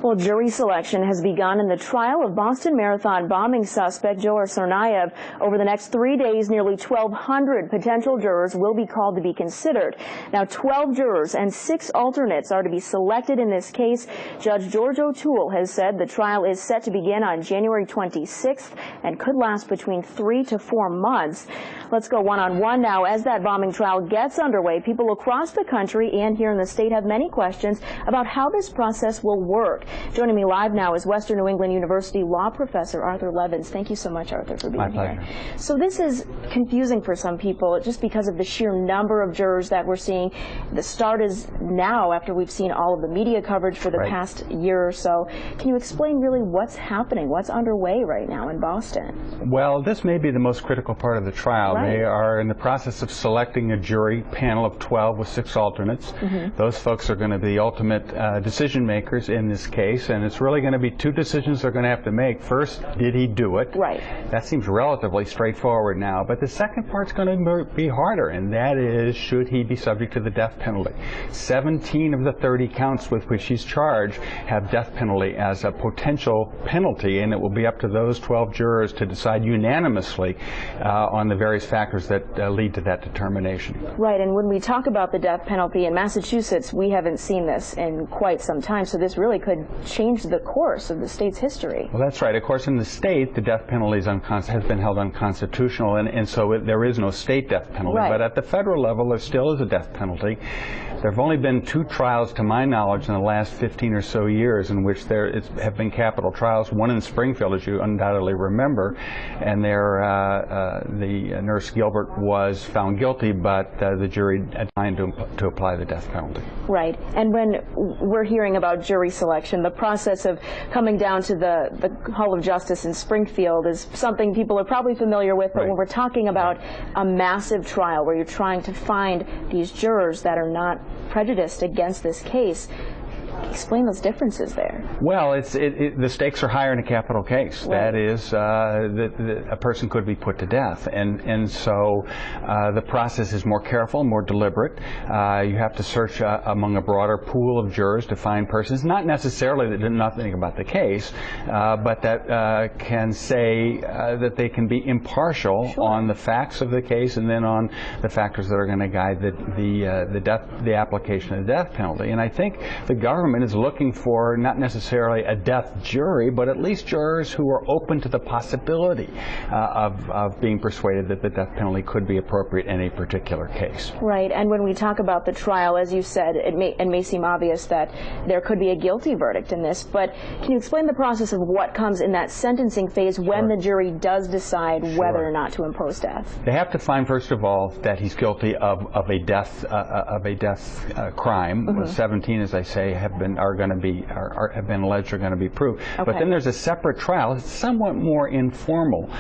Well, jury selection has begun in the trial of Boston Marathon bombing suspect Joe Tsarnaev. Over the next 3 days, nearly 1,200 potential jurors will be called to be considered. Now, 12 jurors and 6 alternates are to be selected in this case. Judge George O'Toole has said the trial is set to begin on January 26th and could last between 3 to 4 months. Let's go one-on-one now. As that bombing trial gets underway, people across the country and here in the state have many questions about how this process will work. Joining me live now is Western New England University law professor Arthur Leavens. Thank you so much, Arthur, for being here. So this is confusing for some people just because of the sheer number of jurors that we're seeing. The start is now after we've seen all of the media coverage for the past year or so. Can you explain really what's happening, what's underway right now in Boston? Well, this may be the most critical part of the trial. They are in the process of selecting a jury panel of 12 with 6 alternates. Those folks are going to be the ultimate decision makers in this case, and it's really going to be 2 decisions they're going to have to make. First, did he do it? That seems relatively straightforward now, but the second part's going to be harder, and that is, should he be subject to the death penalty? 17 of the 30 counts with which he's charged have death penalty as a potential penalty, and it will be up to those 12 jurors to decide unanimously on the various factors that lead to that determination. Right, and when we talk about the death penalty in Massachusetts, we haven't seen this in quite some time, so this really could change the course of the state's history. Well, that's right. Of course, in the state, the death penalty has been held unconstitutional, and so there is no state death penalty. But at the federal level, there still is a death penalty. There have only been 2 trials, to my knowledge, in the last 15 or so years in which there have been capital trials. One in Springfield, as you undoubtedly remember, and there the nurse Gilbert was found guilty, but the jury declined to apply the death penalty. Right, and when we're hearing about jury selection, the process of coming down to the Hall of Justice in Springfield is something people are probably familiar with, but when we're talking about a massive trial where you're trying to find these jurors that are not prejudiced against this case, explain those differences there. Well, the stakes are higher in a capital case. That is, a person could be put to death, and so the process is more careful, more deliberate. You have to search among a broader pool of jurors to find persons, not necessarily that know nothing about the case, but that can say that they can be impartial on the facts of the case, and then on the factors that are going to guide the application of the death penalty. And I think the government is looking for not necessarily a death jury, but at least jurors who are open to the possibility of being persuaded that the death penalty could be appropriate in a particular case. Right, and when we talk about the trial, as you said, it may seem obvious that there could be a guilty verdict in this, but can you explain the process of what comes in that sentencing phase when the jury does decide whether or not to impose death? They have to find, first of all, that he's guilty of a death crime. 17, as I say, have been alleged are going to be proved. But then there's a separate trial. It's somewhat more informal,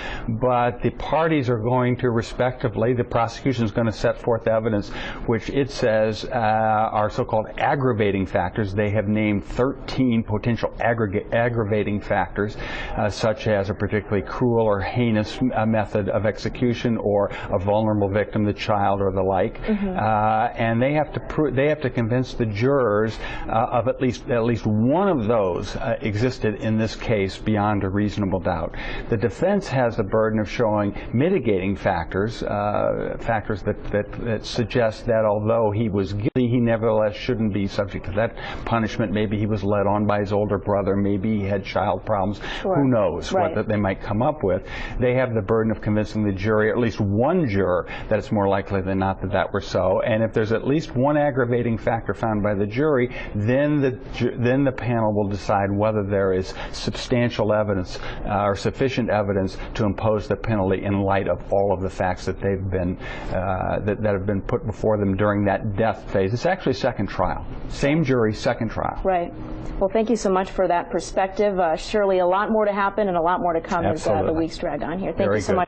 but the parties are going to respectively, the prosecution is going to set forth evidence which it says are so-called aggravating factors. They have named 13 potential aggravating factors, such as a particularly cruel or heinous method of execution, or a vulnerable victim, the child, or the like. And they have to convince the jurors of at least one of those existed in this case beyond a reasonable doubt. The defense has the burden of showing mitigating factors, factors that suggest that although he was guilty, he nevertheless shouldn't be subject to that punishment. Maybe he was led on by his older brother. Maybe he had child problems. Who knows what they might come up with. They have the burden of convincing the jury, or at least one juror, that it's more likely than not that were so. And if there's at least one aggravating factor found by the jury, then the panel will decide whether there is substantial evidence or sufficient evidence to impose the penalty in light of all of the facts that they've been that have been put before them during that death phase. It's actually a second trial. Same jury, second trial. Right. Well, thank you so much for that perspective. Surely a lot more to happen and a lot more to come as the weeks drag on here. Thank you so much.